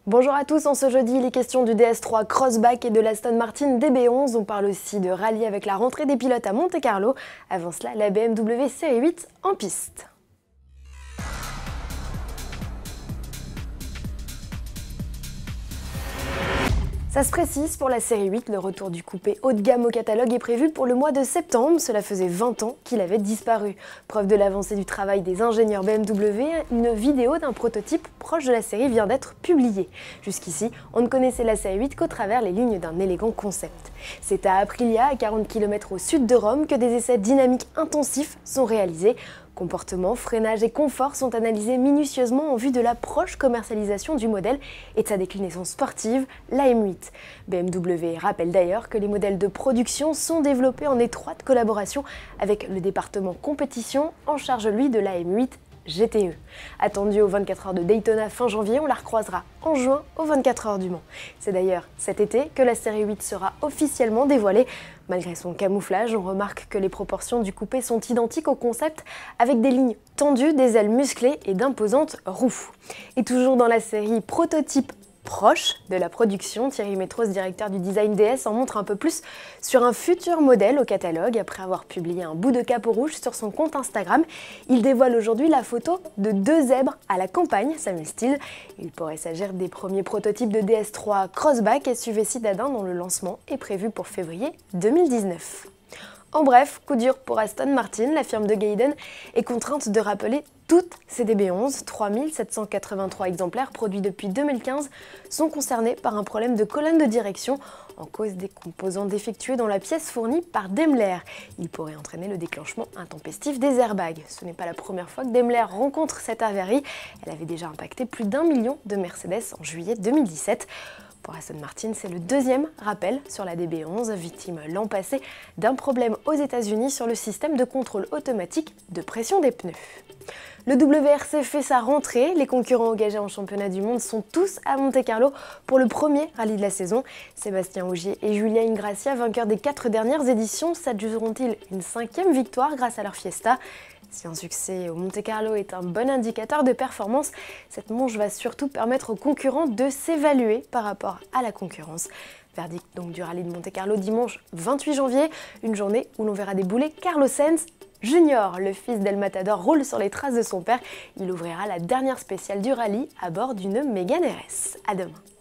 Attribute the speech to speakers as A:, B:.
A: Bonjour à tous, en ce jeudi, il est question du DS3 Crossback et de l'Aston Martin DB11. On parle aussi de rallye avec la rentrée des pilotes à Monte-Carlo. Avant cela, la BMW Série 8 en piste. Ça se précise, pour la série 8, le retour du coupé haut de gamme au catalogue est prévu pour le mois de septembre. Cela faisait 20 ans qu'il avait disparu. Preuve de l'avancée du travail des ingénieurs BMW, une vidéo d'un prototype proche de la série vient d'être publiée. Jusqu'ici, on ne connaissait la série 8 qu'au travers les lignes d'un élégant concept. C'est à Aprilia, à 40 km au sud de Rome, que des essais dynamiques intensifs sont réalisés. Comportement, freinage et confort sont analysés minutieusement en vue de la proche commercialisation du modèle et de sa déclinaison sportive, la M8. BMW rappelle d'ailleurs que les modèles de production sont développés en étroite collaboration avec le département compétition en charge lui de la M8 GTE. Attendue aux 24 heures de Daytona fin janvier, on la recroisera en juin aux 24 heures du Mans. C'est d'ailleurs cet été que la série 8 sera officiellement dévoilée. Malgré son camouflage, on remarque que les proportions du coupé sont identiques au concept, avec des lignes tendues, des ailes musclées et d'imposantes roues. Et toujours dans la série prototype proche de la production, Thierry Métros, directeur du design DS, en montre un peu plus sur un futur modèle au catalogue. Après avoir publié un bout de capot rouge sur son compte Instagram, il dévoile aujourd'hui la photo de 2 zèbres à la campagne, s'amuse-t-il. Il pourrait s'agir des premiers prototypes de DS3 Crossback et SUV citadin dont le lancement est prévu pour février 2019. En bref, coup dur pour Aston Martin, la firme de Gaydon est contrainte de rappeler toutes ses DB11, 3783 exemplaires produits depuis 2015, sont concernés par un problème de colonne de direction en cause des composants défectueux dans la pièce fournie par Daimler. Il pourrait entraîner le déclenchement intempestif des airbags. Ce n'est pas la première fois que Daimler rencontre cette avarie. Elle avait déjà impacté plus d'1 million de Mercedes en juillet 2017. Pour Aston Martin, c'est le deuxième rappel sur la DB11, victime l'an passé d'un problème aux États-Unis sur le système de contrôle automatique de pression des pneus. Le WRC fait sa rentrée, les concurrents engagés en championnat du monde sont tous à Monte-Carlo pour le premier rallye de la saison. Sébastien Ogier et Julien Ingrassia, vainqueurs des 4 dernières éditions, s'adjugeront-ils une 5e victoire grâce à leur Fiesta? Si un succès au Monte-Carlo est un bon indicateur de performance, cette manche va surtout permettre aux concurrents de s'évaluer par rapport à la concurrence. Verdict donc du rallye de Monte-Carlo dimanche 28 janvier, une journée où l'on verra débouler Carlos Sainz Junior. Le fils d'El Matador roule sur les traces de son père. Il ouvrira la dernière spéciale du rallye à bord d'une Mégane RS. À demain.